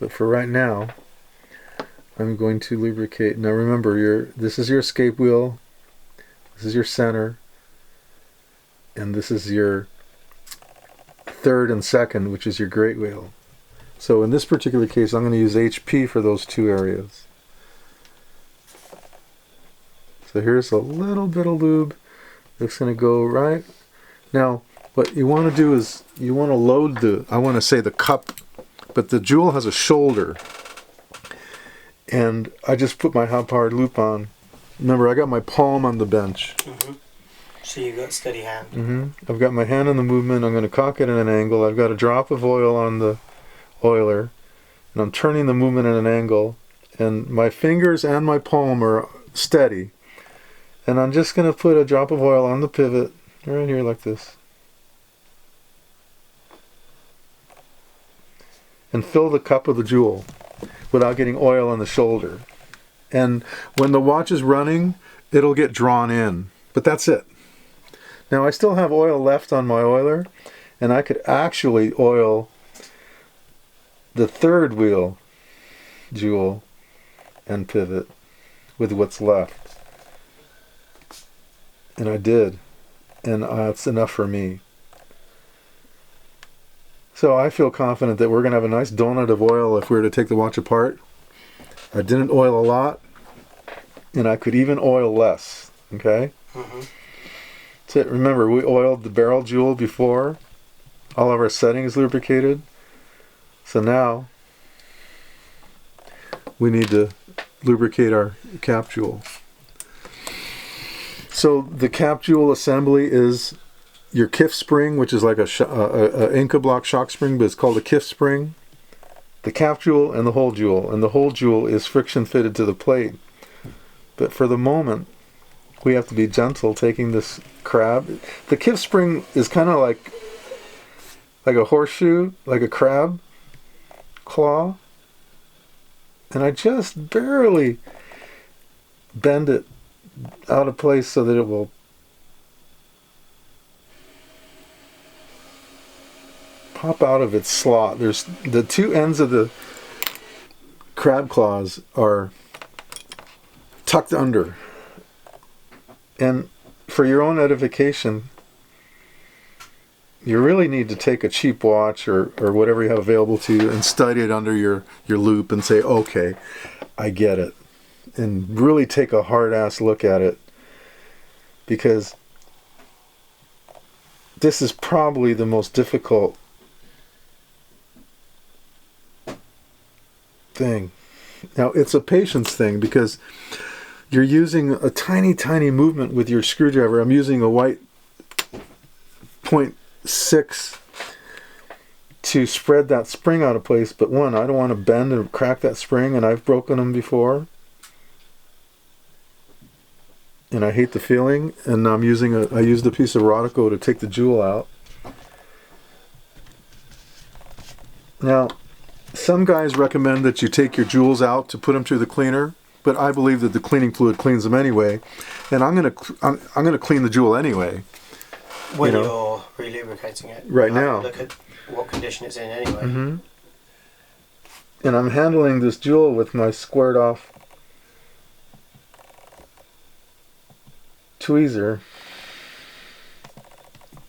But for right now, I'm going to lubricate. Now remember, this is your escape wheel, this is your center, and this is your third and second, which is your great wheel. So in this particular case, I'm going to use HP for those two areas. So here's a little bit of lube that's going to go right. Now, what you want to do is you want to load the cup, but the jewel has a shoulder. And I just put my high-powered loop on. Remember, I got my palm on the bench. Mm-hmm. So you've got steady hand. Mm-hmm. I've got my hand on the movement. I'm going to cock it at an angle. I've got a drop of oil on the oiler. And I'm turning the movement at an angle. And my fingers and my palm are steady. And I'm just going to put a drop of oil on the pivot right here like this. And fill the cup with the jewel without getting oil on the shoulder. And when the watch is running, it'll get drawn in. But that's it. Now I still have oil left on my oiler, and I could actually oil the third wheel jewel and pivot with what's left. And I did. And it's enough for me. So I feel confident that we're going to have a nice donut of oil if we were to take the watch apart. I didn't oil a lot, and I could even oil less, okay? Mm-hmm. That's it. Remember, we oiled the barrel jewel before. All of our settings lubricated. So now, we need to lubricate our cap jewel. So the cap jewel assembly is your kiff spring, which is like a Inca block shock spring, but it's called a kiff spring. The cap jewel and the hole jewel. And the hole jewel is friction fitted to the plate. But for the moment, we have to be gentle taking this crab. The kiff spring is kind of like a horseshoe, like a crab claw. And I just barely bend it out of place so that it will pop out of its slot. There's the two ends of the crab claws are tucked under. And for your own edification, you really need to take a cheap watch or whatever you have available to you and study it under your loop and say, okay, I get it. And really take a hard-ass look at it, because this is probably the most difficult thing. Now, it's a patience thing because you're using a tiny, tiny movement with your screwdriver. I'm using a white 0.6 to spread that spring out of place, but I don't want to bend and crack that spring, and I've broken them before. And I hate the feeling, and I used a piece of Rodico to take the jewel out. Now, some guys recommend that you take your jewels out to put them through the cleaner, but I believe that the cleaning fluid cleans them anyway, and I'm gonna clean the jewel anyway. When you're re-lubricating it. Right now. Look at what condition it's in anyway. Mm-hmm. And I'm handling this jewel with my squared off tweezer,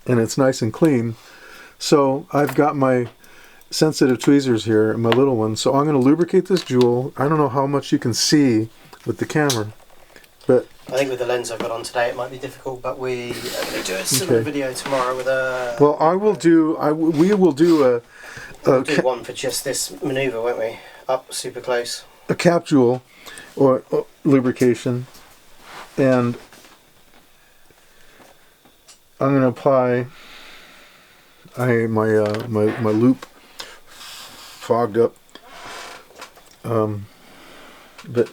and it's nice and clean. So I've got my sensitive tweezers here, my little ones. So I'm going to lubricate this jewel. I don't know how much you can see with the camera, but I think with the lens I've got on today, it might be difficult. But we may do a similar video tomorrow with a. Well, we will do We'll do one for just this maneuver, won't we? Up super close. A cap jewel or lubrication, and I'm going to apply my loop fogged up, but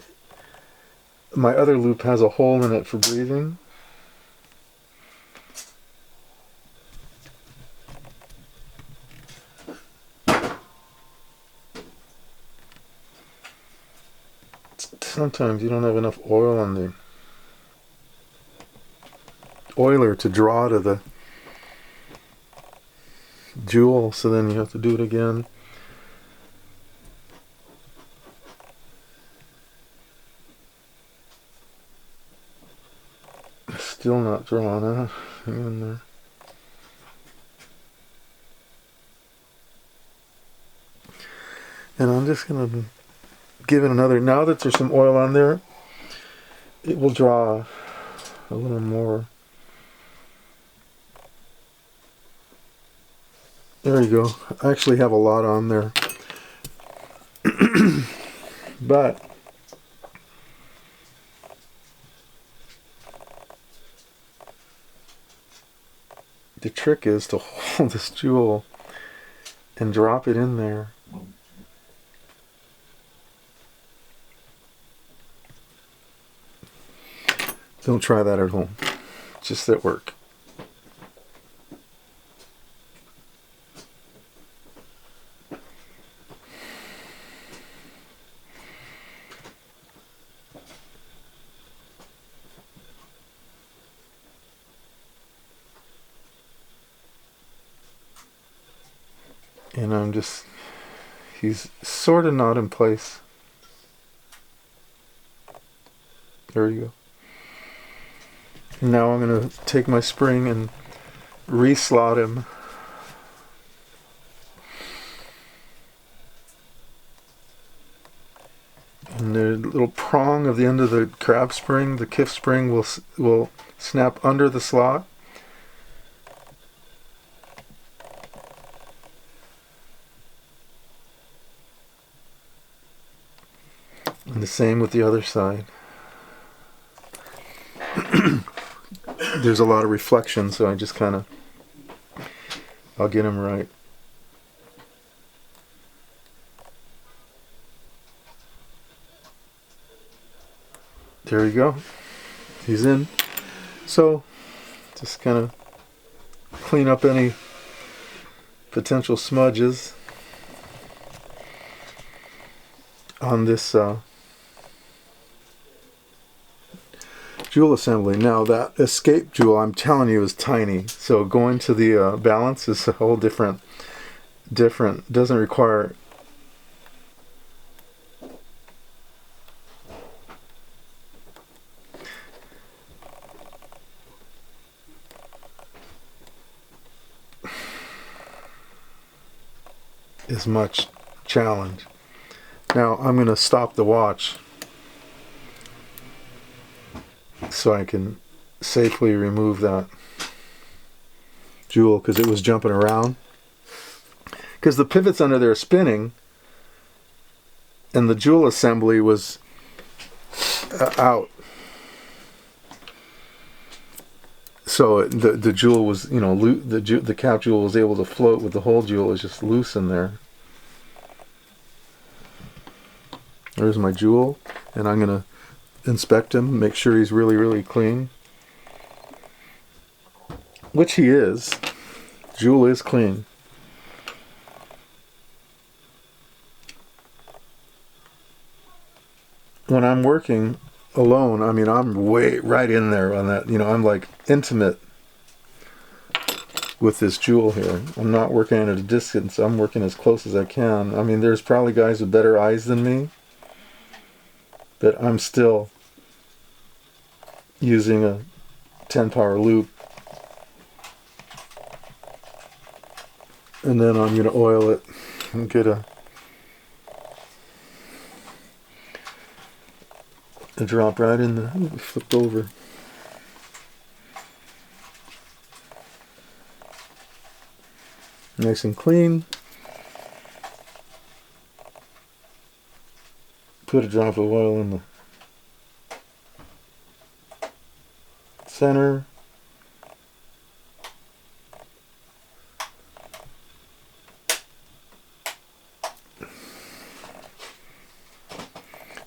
my other loop has a hole in it for breathing. Sometimes you don't have enough oil on the oiler to draw to the jewel, so then you have to do it again. Still not drawn, huh? Hang in there. And I'm just going to give it another, now that there's some oil on there, it will draw a little more. There you go. I actually have a lot on there. But the trick is to hold this jewel and drop it in there. Don't try that at home. Just at work. And I'm just, he's sort of not in place. There you go. Now I'm going to take my spring and re-slot him. And the little prong of the end of the crab spring, the kiff spring, will snap under the slot. And the same with the other side. There's a lot of reflection, so I just kind of, I'll get him right. There you go. He's in. So, just kind of clean up any potential smudges on this jewel assembly. Now that escape jewel, I'm telling you, is tiny. So going to the balance is a whole different, doesn't require as much challenge. Now I'm going to stop the watch so I can safely remove that jewel, because it was jumping around. Because the pivots under there are spinning, and the jewel assembly was out. So the jewel was, you know, the cap jewel was able to float with the whole jewel. It was just loose in there. There's my jewel, and I'm going to inspect him, make sure he's really, really clean. Which he is. Jewel is clean. When I'm working alone, I mean, I'm way right in there on that. You know, I'm like intimate with this jewel here. I'm not working at a distance. I'm working as close as I can. I mean, there's probably guys with better eyes than me, but I'm still using a 10 power loop. And then I'm going to oil it and get a drop right in the, flipped over. Nice and clean. Put a drop of oil in the center.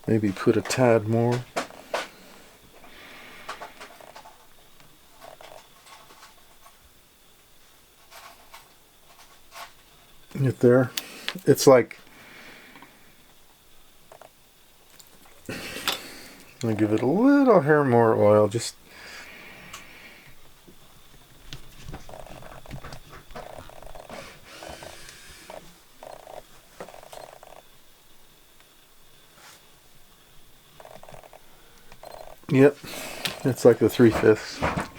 Maybe put a tad more. Get there. It's like, I'm gonna give it a little hair more oil, just yep, it's like the 3/5.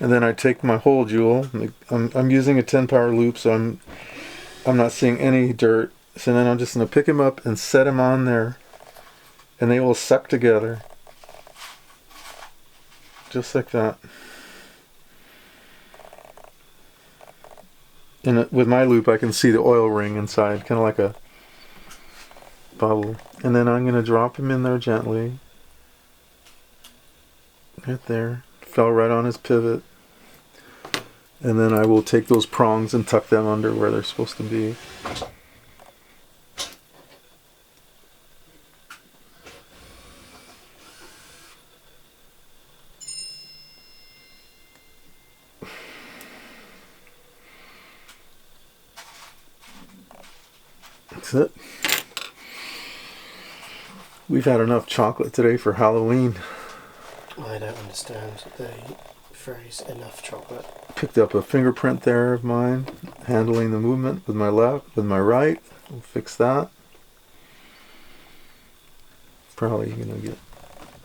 And then I take my hole jewel. I'm using a 10 power loop, so I'm not seeing any dirt. So then I'm just going to pick him up and set him on there, and they will suck together. Just like that. And with my loop, I can see the oil ring inside, kind of like a bubble. And then I'm going to drop him in there gently. Right there. Fell right on his pivot. And then I will take those prongs and tuck them under where they're supposed to be. That's it. We've had enough chocolate today for Halloween. I don't understand the phrase enough chocolate. Picked up a fingerprint there of mine, handling the movement with my left, with my right. We'll fix that. Probably gonna get